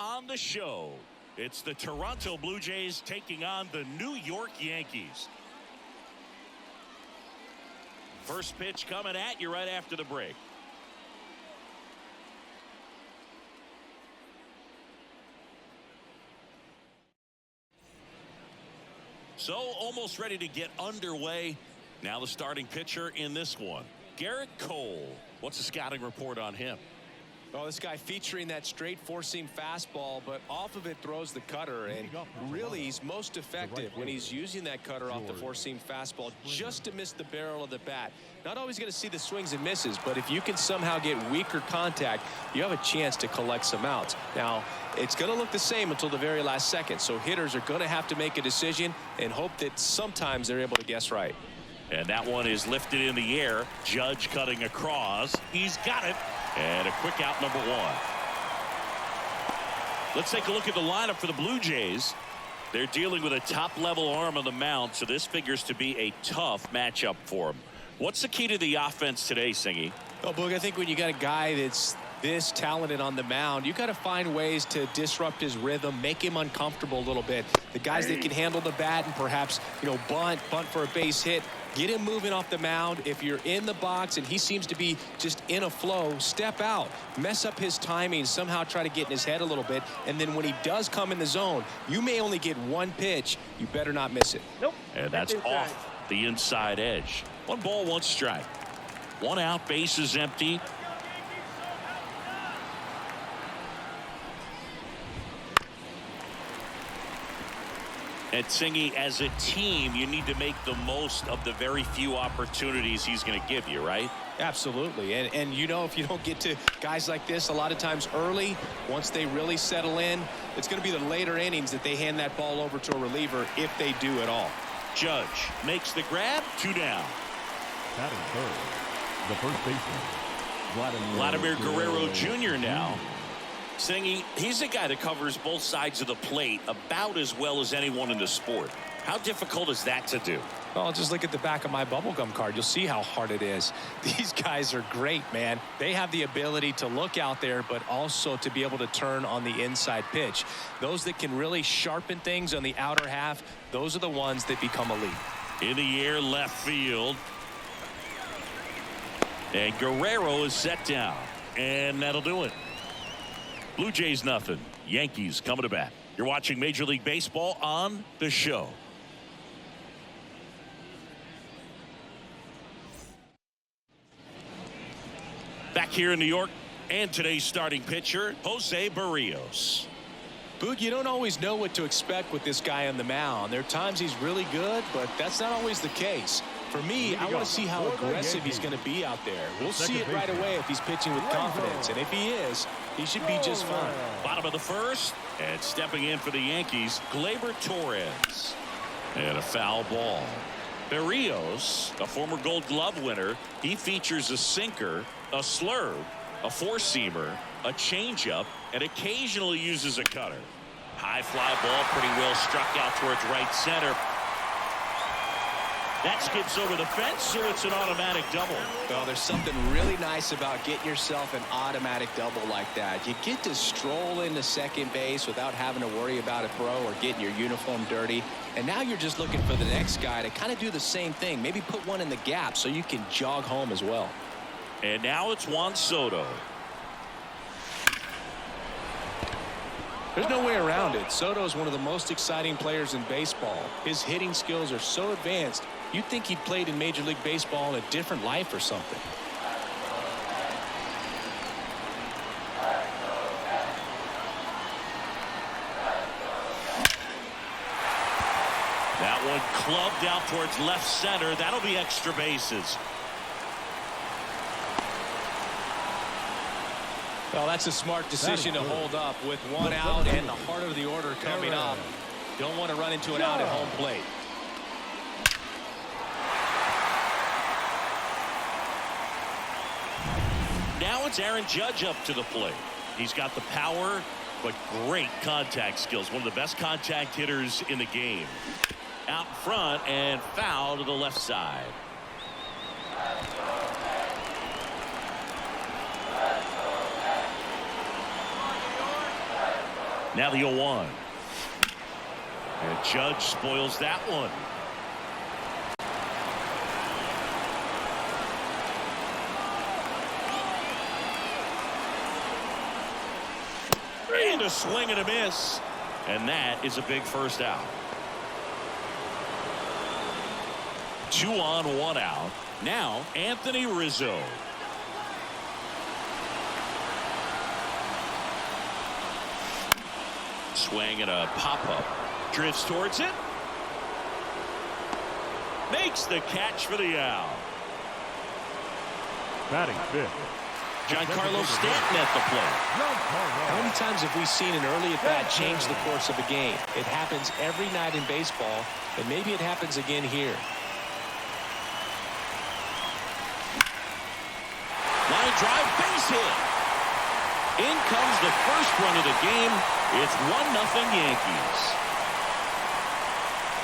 on the show. It's the Toronto Blue Jays taking on the New York Yankees. First pitch coming at you right after the break. So almost ready to get underway. Now the starting pitcher in this one, Garrett Cole. What's the scouting report on him? Well, this guy featuring that straight four-seam fastball, but off of it throws the cutter, and really he's most effective when he's using that cutter off the four-seam fastball just to miss the barrel of the bat. Not always going to see the swings and misses, but if you can somehow get weaker contact, you have a chance to collect some outs. Now, it's going to look the same until the very last second, so hitters are going to have to make a decision and hope that sometimes they're able to guess right. And that one is lifted in the air. Judge cutting across. He's got it. And a quick out, number one. Let's take a look at the lineup for the Blue Jays. They're dealing with a top-level arm on the mound, so this figures to be a tough matchup for them. What's the key to the offense today, Singy? Well, Boog, I think when you got a guy that's this talented on the mound, you got to find ways to disrupt his rhythm, make him uncomfortable a little bit. The guys that can handle the bat and perhaps, bunt for a base hit, get him moving off the mound. If you're in the box and he seems to be just in a flow, step out, mess up his timing, somehow try to get in his head a little bit. And then when he does come in the zone, you may only get one pitch. You better not miss it. Nope. And that's off the inside edge. 1 ball, 1 strike. 1 out, base is empty. And Singy, as a team, you need to make the most of the very few opportunities he's going to give you, right? Absolutely. And if you don't get to guys like this a lot of times early, once they really settle in, it's going to be the later innings that they hand that ball over to a reliever, if they do at all. Judge makes the grab. 2 down. Batting third, the first baseman, Vladimir Guerrero Jr. now. Singy, he's a guy that covers both sides of the plate about as well as anyone in the sport. How difficult is that to do? Well, just look at the back of my bubblegum card. You'll see how hard it is. These guys are great, man. They have the ability to look out there, but also to be able to turn on the inside pitch. Those that can really sharpen things on the outer half, those are the ones that become elite. In the air, left field. And Guerrero is set down. And that'll do it. Blue Jays nothing. Yankees coming to bat. You're watching Major League Baseball on the show. Back here in New York, and today's starting pitcher, Jose Barrios. Boog, you don't always know what to expect with this guy on the mound. There are times he's really good, but that's not always the case. For me, I want to see how aggressive he's going to be out there. We'll see it right away if he's pitching with confidence. And if he is, he should be just fine. Bottom of the first, and stepping in for the Yankees, Gleyber Torres. And a foul ball. Barrios, a former Gold Glove winner, he features a sinker, a slurve, a four-seamer, a changeup, and occasionally uses a cutter. High fly ball, pretty well struck out towards right center. That skips over the fence, so it's an automatic double. Well, there's something really nice about getting yourself an automatic double like that. You get to stroll into second base without having to worry about a throw or getting your uniform dirty. And now you're just looking for the next guy to kind of do the same thing. Maybe put one in the gap so you can jog home as well. And now it's Juan Soto. There's no way around it. Soto is one of the most exciting players in baseball. His hitting skills are so advanced, you'd think he'd played in Major League Baseball in a different life or something. That one clubbed out towards left center. That'll be extra bases. Well, that's a smart decision to hold up with one out and the heart of the order coming up. Don't want to run into an out at home plate. Now it's Aaron Judge up to the plate. He's got the power, but great contact skills. One of the best contact hitters in the game. Out front and foul to the left side. Now the 0-1. And Judge spoils that one. And a swing and a miss. And that is a big first out. 2 on, 1 out. Now Anthony Rizzo. Swing and a pop-up. Drifts towards it. Makes the catch for the out. Batting fifth. Giancarlo Stanton at the plate. How many times have we seen an early at-bat change the course of a game? It happens every night in baseball, and maybe it happens again here. Line drive, base hit. In comes the first run of the game. It's 1-0 Yankees.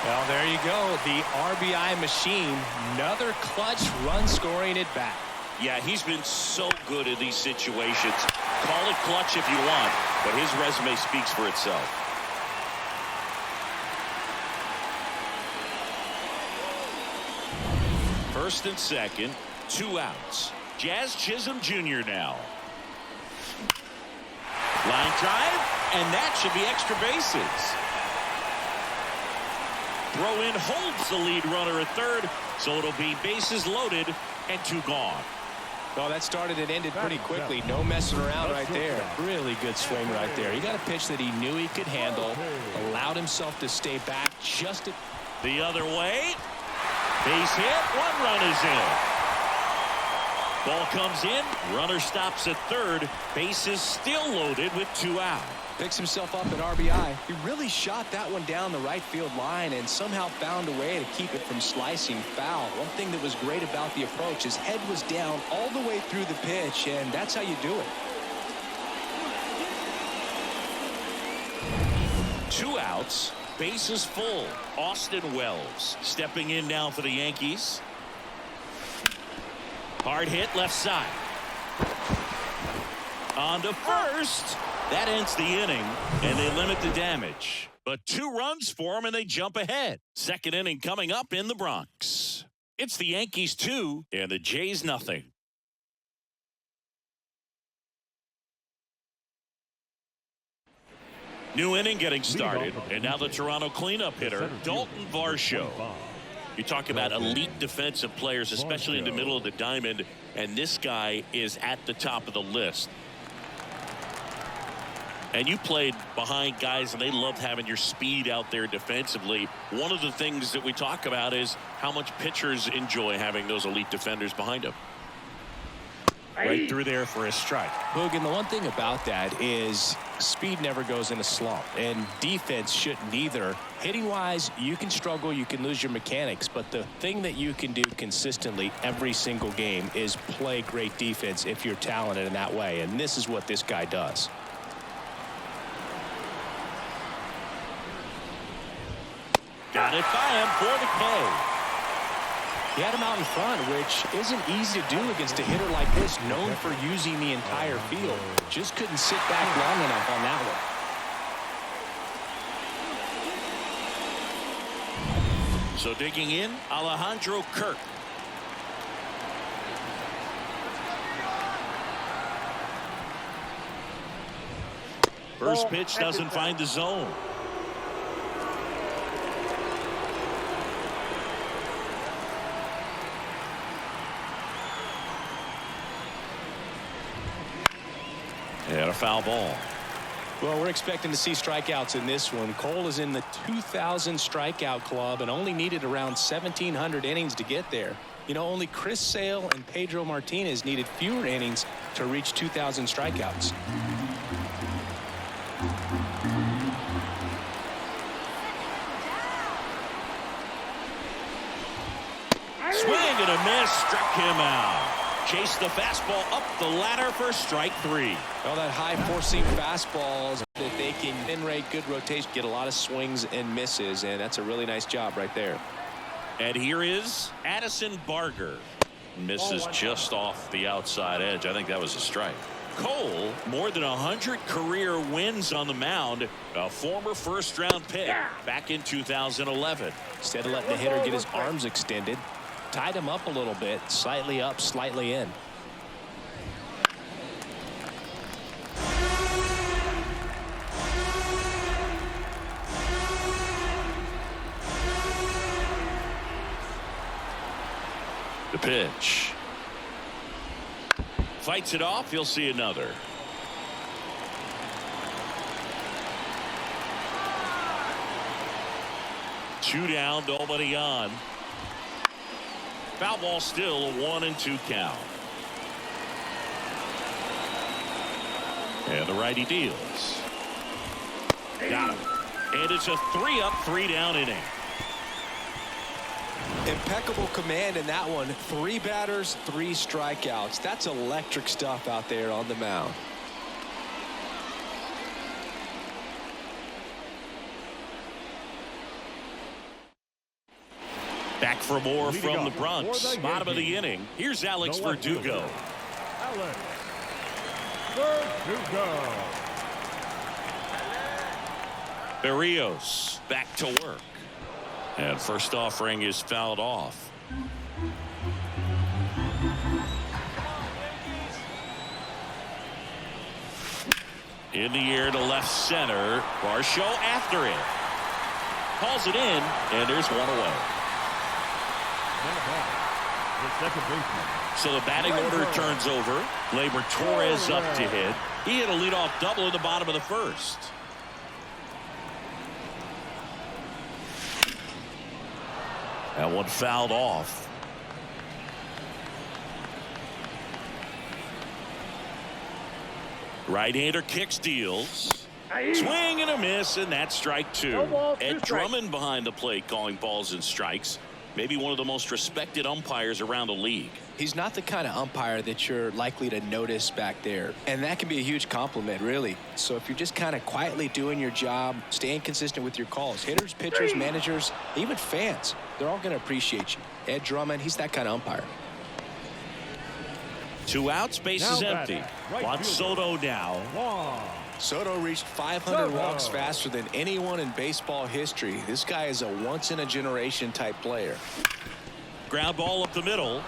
Well, there you go. The RBI machine. Another clutch run scoring at bat. Yeah, he's been so good in these situations. Call it clutch if you want, but his resume speaks for itself. First and second, 2 outs. Jazz Chisholm Jr. now. Line drive, and that should be extra bases. Throw in holds the lead runner at third, so it'll be bases loaded and 2 gone. Well, that started and ended pretty quickly. No messing around right there. Really good swing right there. He got a pitch that he knew he could handle, allowed himself to stay back just the other way. Base hit. 1 run is in. Ball comes in. Runner stops at third. Bases still loaded with 2 out. Picks himself up at RBI. He really shot that one down the right field line and somehow found a way to keep it from slicing foul. One thing that was great about the approach, his head was down all the way through the pitch, and that's how you do it. 2 outs. Bases full. Austin Wells stepping in now for the Yankees. Hard hit left side. On to first. That ends the inning, and they limit the damage. But 2 runs for them, and they jump ahead. Second inning coming up in the Bronx. It's the Yankees 2 and the Jays 0. New inning getting started, and now the Toronto cleanup hitter, Dalton Varsho. You talk about elite defensive players, especially in the middle of the diamond, and this guy is at the top of the list. And you played behind guys, and they loved having your speed out there defensively. One of the things that we talk about is how much pitchers enjoy having those elite defenders behind them. Right through there for a strike. Boog, and the one thing about that is speed never goes in a slump, and defense shouldn't either. Hitting-wise, you can struggle, you can lose your mechanics, but the thing that you can do consistently every single game is play great defense if you're talented in that way, and this is what this guy does. Got it by him for the K. He had him out in front, which isn't easy to do against a hitter like this, known for using the entire field. Just couldn't sit back long enough on that one. So digging in, Alejandro Kirk. First pitch doesn't find the zone. And a foul ball. Well, we're expecting to see strikeouts in this one. Cole is in the 2,000 strikeout club and only needed around 1,700 innings to get there. You know, only Chris Sale and Pedro Martinez needed fewer innings to reach 2,000 strikeouts. Swing and a miss, struck him out. Chase the fastball up the ladder for strike 3. Well, that high four-seam fastballs that they can generate good rotation, get a lot of swings and misses, and that's a really nice job right there. And here is Addison Barger. Misses just off the outside edge. I think that was a strike. Cole, more than 100 career wins on the mound. A former first-round pick back in 2011. Instead of letting the hitter get his arms extended, tied him up a little bit, slightly up, slightly in. The pitch. Fights it off. He'll see another. Two down, nobody on. Foul ball, still a 1-2 count. And the righty deals. Got him. And it's a 3-up, 3-down inning. Impeccable command in that one. 3 batters, 3 strikeouts. That's electric stuff out there on the mound. Back for more from the Bronx. Bottom of the inning. Here's Alex Verdugo. Alex Verdugo. Berrios back to work. And first offering is fouled off. In the air to left center. Varsho after it. Calls it in, and there's one away. The second baseman. So the batting order turns over. Gleyber Torres up to hit. He hit a leadoff double in the bottom of the first. That one fouled off. Right-hander kicks, deals. Swing and a miss, and that's strike 2. Ed Drummond behind the plate calling balls and strikes. Maybe one of the most respected umpires around the league. He's not the kind of umpire that you're likely to notice back there. And that can be a huge compliment, really. So if you're just kind of quietly doing your job, staying consistent with your calls, hitters, pitchers, managers, even fans, they're all going to appreciate you. Ed Drummond, he's that kind of umpire. 2 outs, base is empty. Juan Soto now. Soto reached 500 walks faster than anyone in baseball history. This guy is a once-in-a-generation type player. Ground ball up the middle.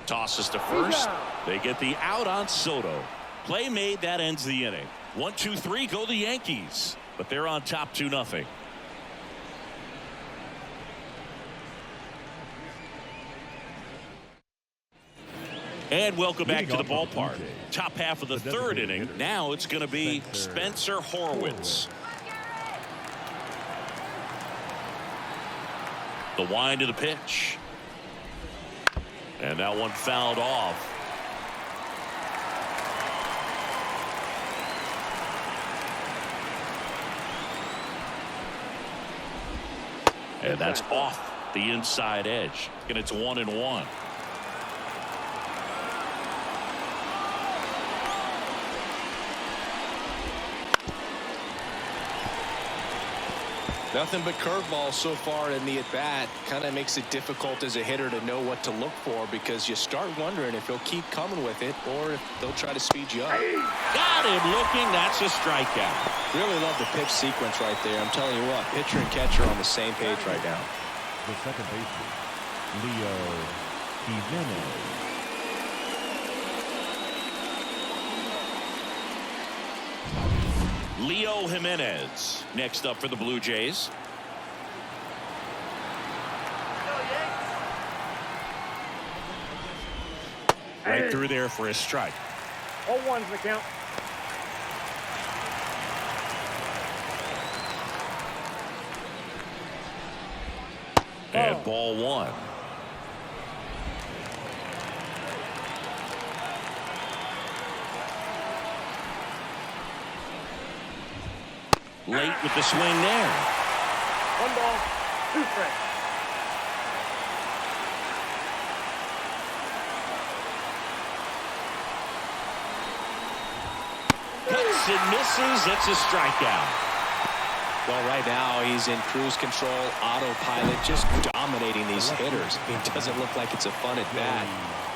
Tosses to first. They get the out on Soto. Play made, that ends the inning. 1-2-3 go the Yankees, but they're on top 2-0. And welcome back to the ballpark. Top half of the third inning. Now it's going to be Spencer Horwitz. The wind of the pitch. And that one fouled off. And that's off the inside edge. And it's 1-1. Nothing but curveballs so far in the at-bat. Kind of makes it difficult as a hitter to know what to look for, because you start wondering if he'll keep coming with it or if they'll try to speed you up. Got him looking. That's a strikeout. Really love the pitch sequence right there. I'm telling you what, pitcher and catcher on the same page right now. The second baseman, Leo Jimenez. Leo Jimenez next up for the Blue Jays. Right through there for a strike. 0-1's the count. And ball 1. Late with the swing there. 1 ball, 2 strikes. Cuts and misses. It's a strikeout. Well, right now he's in cruise control, autopilot, just dominating these hitters. It doesn't look like it's a fun at bat.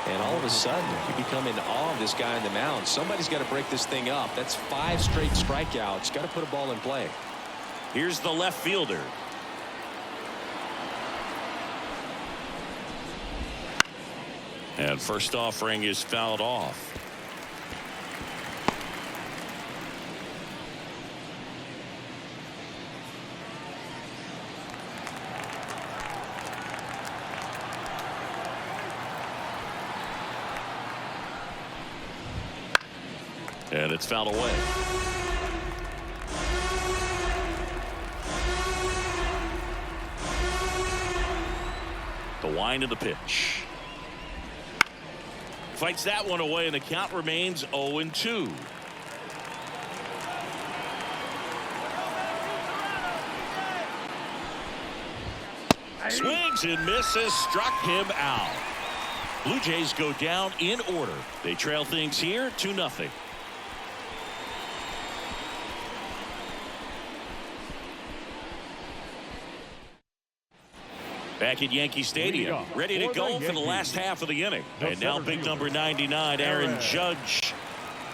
And all of a sudden, you become in awe of this guy on the mound. Somebody's got to break this thing up. That's 5 straight strikeouts. Got to put a ball in play. Here's the left fielder. And first offering is fouled off. And it's fouled away. The wind of the pitch. Fights that one away, and the count remains 0-2. Swings and misses, struck him out. Blue Jays go down in order. They trail things here 2-0. Back at Yankee Stadium, ready to go for the last half of the inning. And now big number 99, Aaron Judge.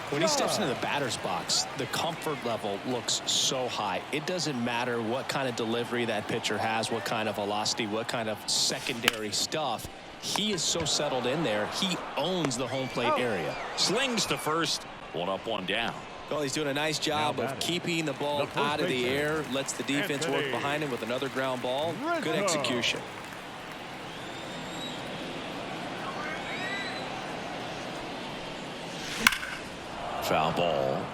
When he steps into the batter's box, the comfort level looks so high. It doesn't matter what kind of delivery that pitcher has, what kind of velocity, what kind of secondary stuff. He is so settled in there. He owns the home plate area. Slings to first. 1 up, 1 down. Well, he's doing a nice job of keeping the ball out of the air. Lets the defense work behind him with another ground ball. Good execution. Foul ball.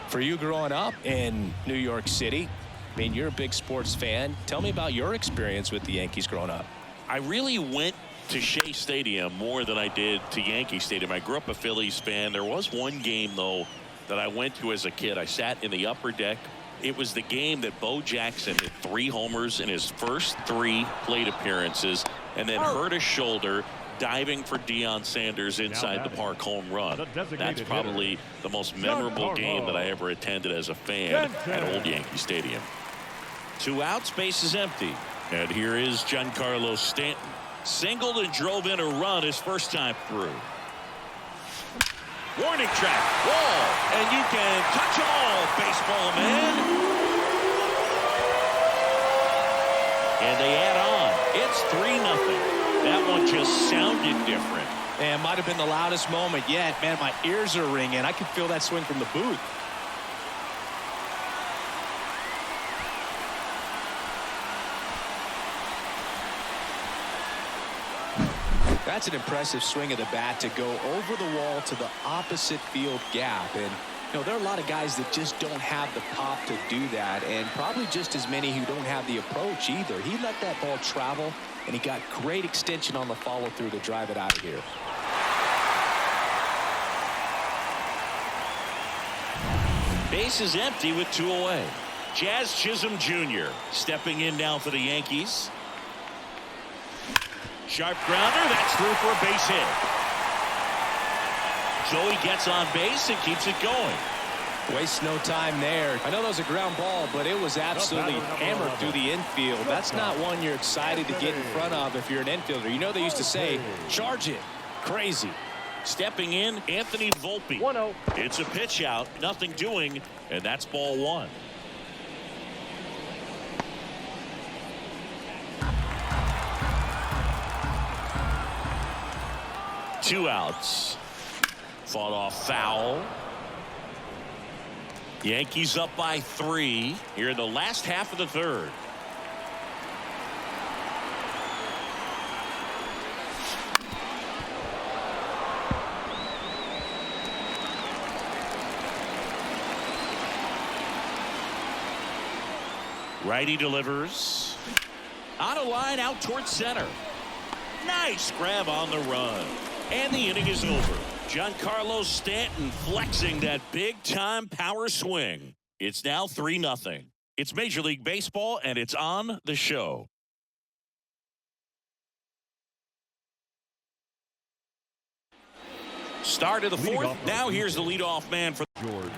For you growing up in New York City, I mean, you're a big sports fan. Tell me about your experience with the Yankees growing up. I really went to Shea Stadium more than I did to Yankee Stadium. I grew up a Phillies fan. There was one game, though, that I went to as a kid. I sat in the upper deck. It was the game that Bo Jackson hit 3 homers in his first 3 plate appearances and then hurt his shoulder diving for Deion Sanders inside the park home run. That's probably the most memorable game that I ever attended as a fan at Old Yankee Stadium. 2 outs, base is empty. And here is Giancarlo Stanton. Singled and drove in a run his first time through. Warning track, wall, and you can touch them all, baseball man. And they add on. It's 3-0. That one just sounded different. And might have been the loudest moment yet. Man, my ears are ringing. I can feel that swing from the booth. That's an impressive swing of the bat to go over the wall to the opposite field gap. And, you know, there are a lot of guys that just don't have the pop to do that, and probably just as many who don't have the approach either. He let that ball travel, and he got great extension on the follow-through to drive it out of here. Base is empty with 2 away. Jazz Chisholm Jr. stepping in now for the Yankees. Sharp grounder, that's through for a base hit. Joey gets on base and keeps it going. Wastes no time there. I know that was a ground ball, but it was absolutely hammered through the infield. That's not one you're excited to get in front of if you're an infielder. You know they used to say, charge it. Crazy. Stepping in, Anthony Volpe. 1-0. It's a pitch out, nothing doing, and that's ball 1. Two outs. Fought off foul. Yankees up by 3 here in the last half of the 3rd. Righty delivers. On a line out towards center. Nice grab on the run. And the inning is over. Giancarlo Stanton flexing that big-time power swing. It's now 3-0. It's Major League Baseball, and it's on the show. Start of the 4th. Now here's the leadoff man for George.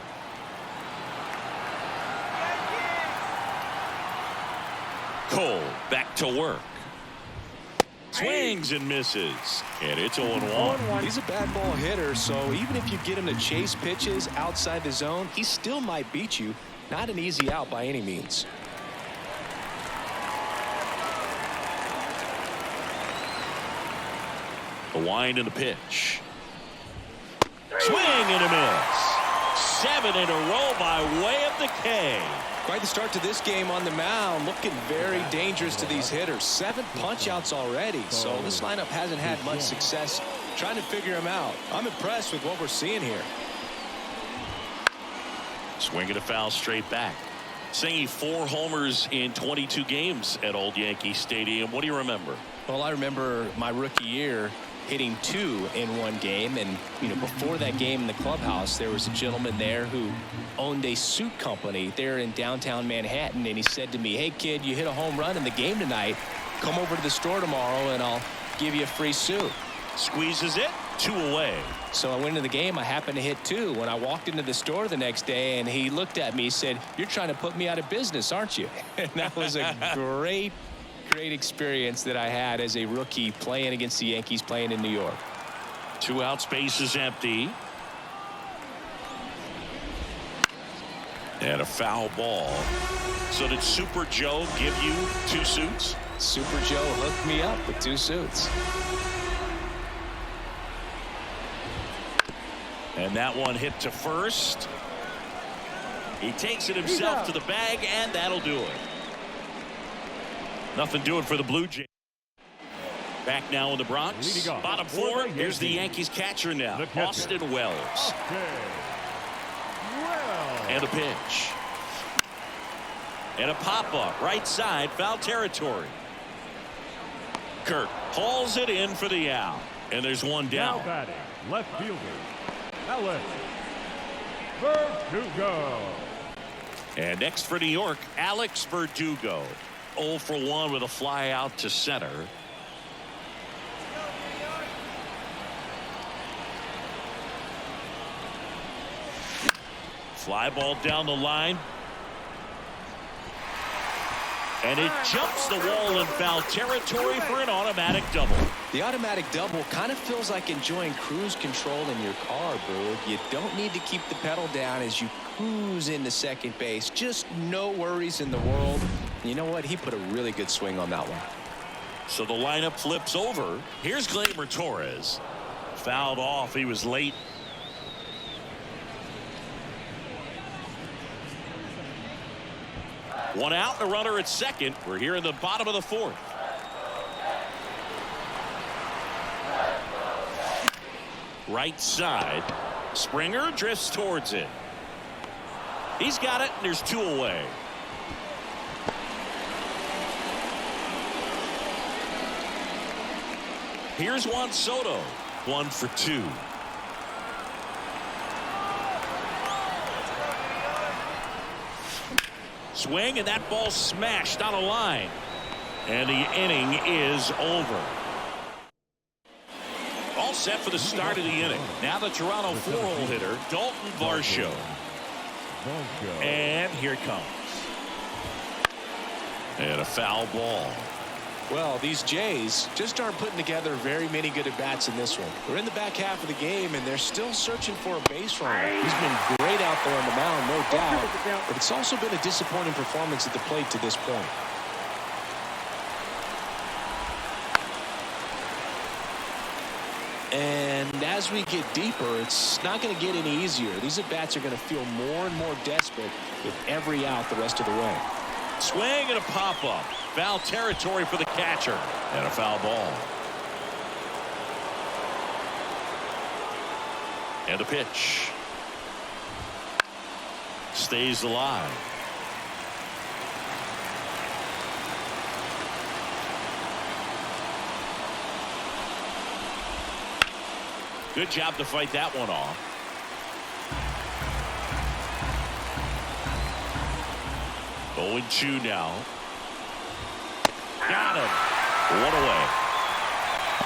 Cole back to work. Swings and misses. And it's 0-1. He's a bad ball hitter, so even if you get him to chase pitches outside the zone, he still might beat you. Not an easy out by any means. The wind and the pitch. Swing and a miss. 7 in a row by way of the K. Quite the start to this game on the mound. Looking very dangerous to these hitters. 7 punch-outs already. So this lineup hasn't had much success trying to figure him out. I'm impressed with what we're seeing here. Swing and a foul straight back. Singing 4 homers in 22 games at Old Yankee Stadium. What do you remember? Well, I remember my rookie year hitting 2 in one game, and before that game in the clubhouse, there was a gentleman there who owned a suit company there in downtown Manhattan, and he said to me, "Hey kid, you hit a home run in the game tonight, come over to the store tomorrow and I'll give you a free suit." Squeezes it, 2 away. So I went into the game. I happened to hit 2. When I walked into the store the next day, and he looked at me, he said, "You're trying to put me out of business, aren't you?" And that was a great experience that I had as a rookie playing against the Yankees, playing in New York. 2 outs, base is empty. And a foul ball. So did Super Joe give you 2 suits? Super Joe hooked me up with 2 suits. And that one hit to first. He takes it himself to the bag, and that'll do it. Nothing doing for the Blue Jays. Back now in the Bronx. Bottom 4. Here's the Yankees catcher now, Austin Wells. And a pitch. And a pop-up right side, foul territory. Kirk hauls it in for the out. And there's one down. Now batting, left fielder, Alex Verdugo. And next for New York, Alex Verdugo. 0 for 1 with a fly out to center. Fly ball down the line. And it jumps the wall in foul territory for an automatic double. The automatic double kind of feels like enjoying cruise control in your car, Boog. You don't need to keep the pedal down as you cruise into second base. Just no worries in the world. You know what? He put a really good swing on that one. So the lineup flips over. Here's Gleyber Torres. Fouled off. He was late. One out, a runner at second. We're here in the bottom of the 4th. Right side. Springer drifts towards it. He's got it, and there's 2 away. Here's Juan Soto. 1 for 2. Swing, and that ball smashed on a line. And the inning is over. All set for the start of the inning. Now the Toronto 4-hole hitter, Dalton Varsho. And here it comes. And a foul ball. Well, these Jays just aren't putting together very many good at-bats in this one. We're in the back half of the game, and they're still searching for a base runner. He's been great out there on the mound, no doubt, but it's also been a disappointing performance at the plate to this point. And as we get deeper, it's not going to get any easier. These at-bats are going to feel more and more desperate with every out the rest of the way. Swing and a pop-up. Foul territory for the catcher. And a foul ball. And a pitch. Stays alive. Good job to fight that one off. Oh, 0-2 now. Got him. 1 away.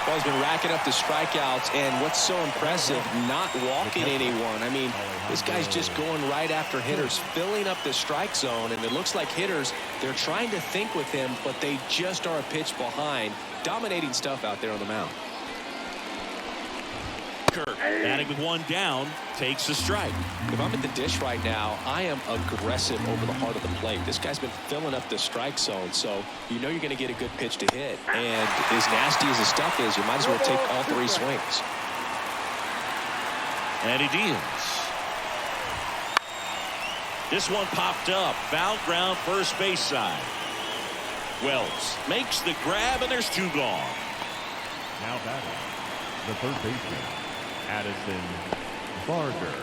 Well, he's been racking up the strikeouts, and what's so impressive, not walking anyone. I mean, this guy's just going right after hitters, filling up the strike zone, and it looks like hitters, they're trying to think with him, but they just are a pitch behind. Dominating stuff out there on the mound. Kirk, batting with one down, takes a strike. If I'm at the dish right now, I am aggressive over the heart of the plate. This guy's been filling up the strike zone, so you know you're going to get a good pitch to hit. And as nasty as the stuff is, you might as well take all three swings. And he deals. This one popped up. Foul ground, first base side. Wells makes the grab, and there's two gone. Now batting, the third baseman, Addison Barger.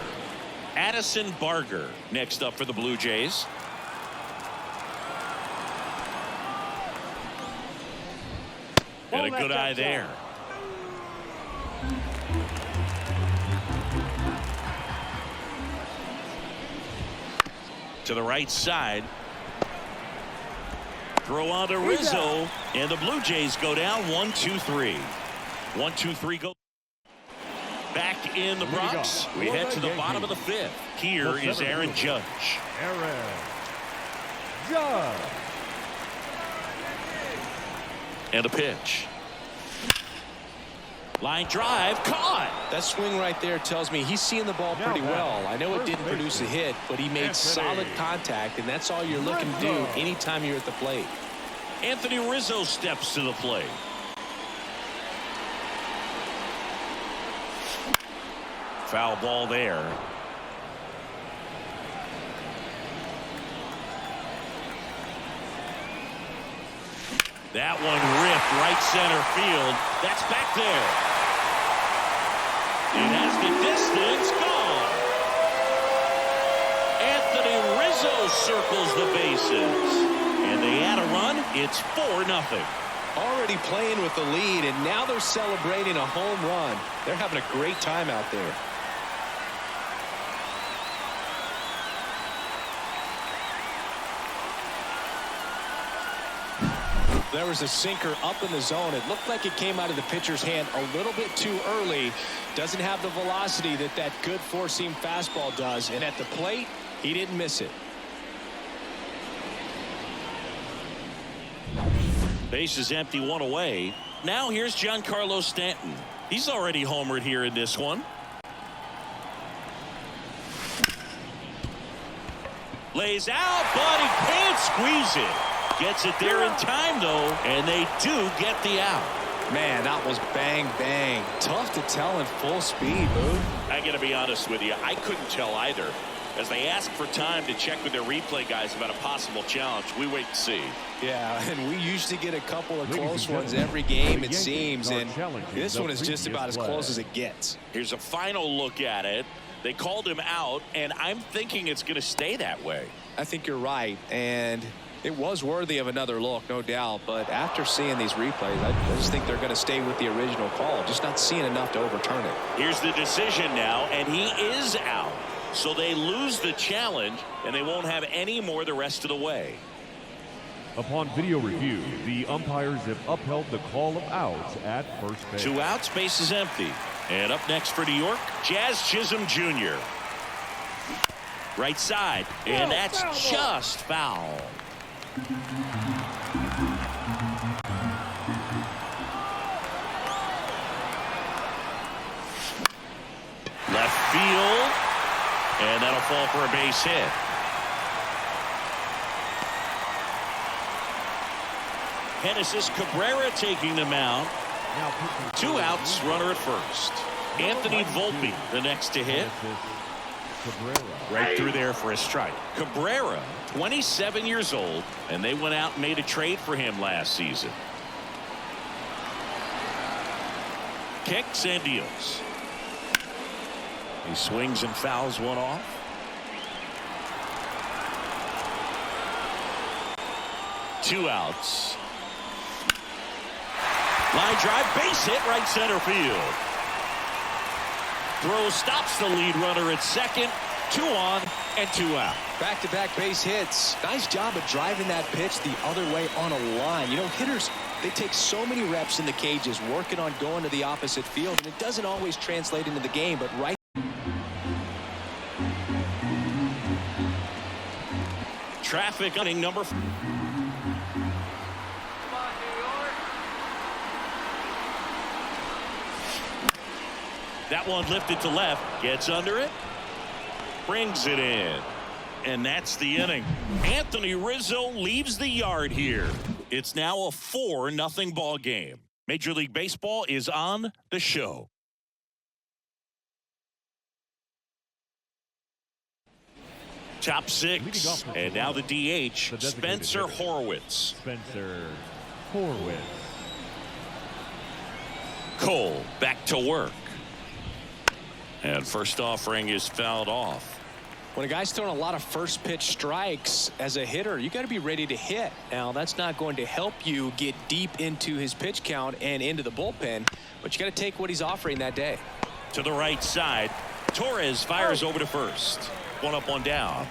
Addison Barger next up for the Blue Jays. And a good eye there. To the right side. Throw on to Rizzo, and the Blue Jays go down 1-2-3. 1-2-3 go. Back in the Bronx. We head to the bottom of the fifth. Here is Aaron Judge. Aaron Judge. And the pitch. Line drive, caught. That swing right there tells me he's seeing the ball pretty well. I know it didn't produce a hit, but he made solid contact, and that's all you're looking to do anytime you're at the plate. Anthony Rizzo steps to the plate. Foul ball there. That one ripped right center field. That's back there. It has the distance, gone. Anthony Rizzo circles the bases. And they add a run. It's 4-0. Already playing with the lead, and now they're celebrating a home run. They're having a great time out there. There was a sinker up in the zone. It looked like it came out of the pitcher's hand a little bit too early. Doesn't have the velocity that good four-seam fastball does. And at the plate, he didn't miss it. Base is empty, one away. Now here's Giancarlo Stanton. He's already homered here in this one. Lays out, but he can't squeeze it. Gets it there in time, though, and they do get the out. Man, that was bang, bang. Tough to tell in full speed, Boo. I got to be honest with you. I couldn't tell either. As they ask for time to check with their replay guys about a possible challenge, we wait to see. Yeah, and we usually get a couple of close ones every game, it seems, and this one is just about as close as it gets. Here's a final look at it. They called him out, and I'm thinking it's going to stay that way. I think you're right, and it was worthy of another look, no doubt, but after seeing these replays, I just think they're going to stay with the original call, just not seeing enough to overturn it. Here's the decision now, and he is out. So they lose the challenge, and they won't have any more the rest of the way. Upon video review, the umpires have upheld the call of outs at first base. 2 outs, base is empty. And up next for New York, Jazz Chisholm Jr. Right side, and that's just foul. Left field, and that'll fall for a base hit. Genesis Cabrera taking the mound. 2 outs, runner at first. Anthony Volpe, the next to hit. Right through there for a strike. Cabrera, 27 years old, and they went out and made a trade for him last season. Kicks and deals. He swings and fouls one off. Two outs. Line drive, base hit, right center field. Throw stops the lead runner at second, 2 on and 2 out. Back-to-back base hits. Nice job of driving that pitch the other way on a line. You know, hitters, they take so many reps in the cages working on going to the opposite field, and it doesn't always translate into the game, but right. Traffic inning number 4. That one lifted to left, gets under it, brings it in, and that's the inning. Anthony Rizzo leaves the yard here. It's now a 4-0 ball game. Major League Baseball is on the show. Top 6, and now the DH, Spencer Horwitz. Cole back to work. And first offering is fouled off. When a guy's throwing a lot of first pitch strikes as a hitter, you got to be ready to hit. Now, that's not going to help you get deep into his pitch count and into the bullpen, but you got to take what he's offering that day. To the right side, Torres fires over to first. 1 up, 1 down.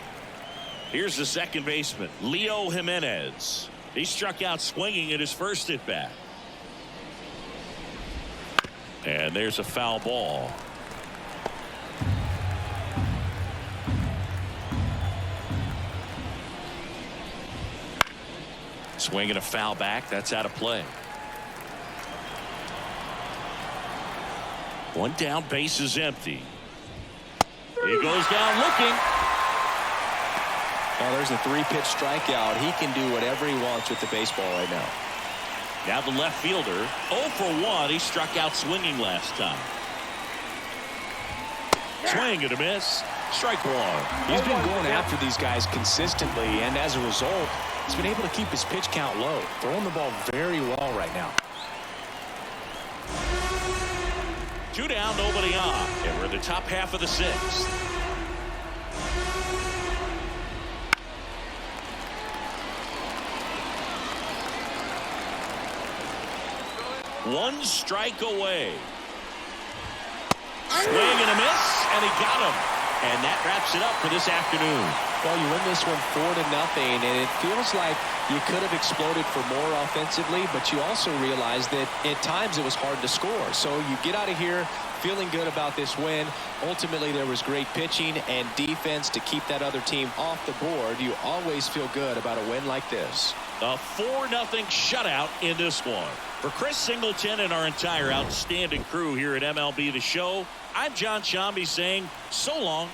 Here's the second baseman, Leo Jimenez. He struck out swinging at his first at bat. And there's a foul ball. Swinging a foul back. That's out of play. 1 down, base is empty. He goes down looking. Well, there's a 3-pitch strikeout. He can do whatever he wants with the baseball right now. Now the left fielder, 0 for 1. He struck out swinging last time. Swing and a miss. Strike 1. He's been going after these guys consistently, and as a result, he's been able to keep his pitch count low. Throwing the ball very well right now. 2 down, nobody on. And we're in the top half of the 6th. One strike away. Swing and a miss, and he got him. And that wraps it up for this afternoon. Well, you win this one 4-0, and it feels like you could have exploded for more offensively, but you also realize that at times it was hard to score. So you get out of here feeling good about this win. Ultimately, there was great pitching and defense to keep that other team off the board. You always feel good about a win like this. A 4-0 shutout in this one. For Chris Singleton and our entire outstanding crew here at MLB The Show, I'm John Shambi saying so long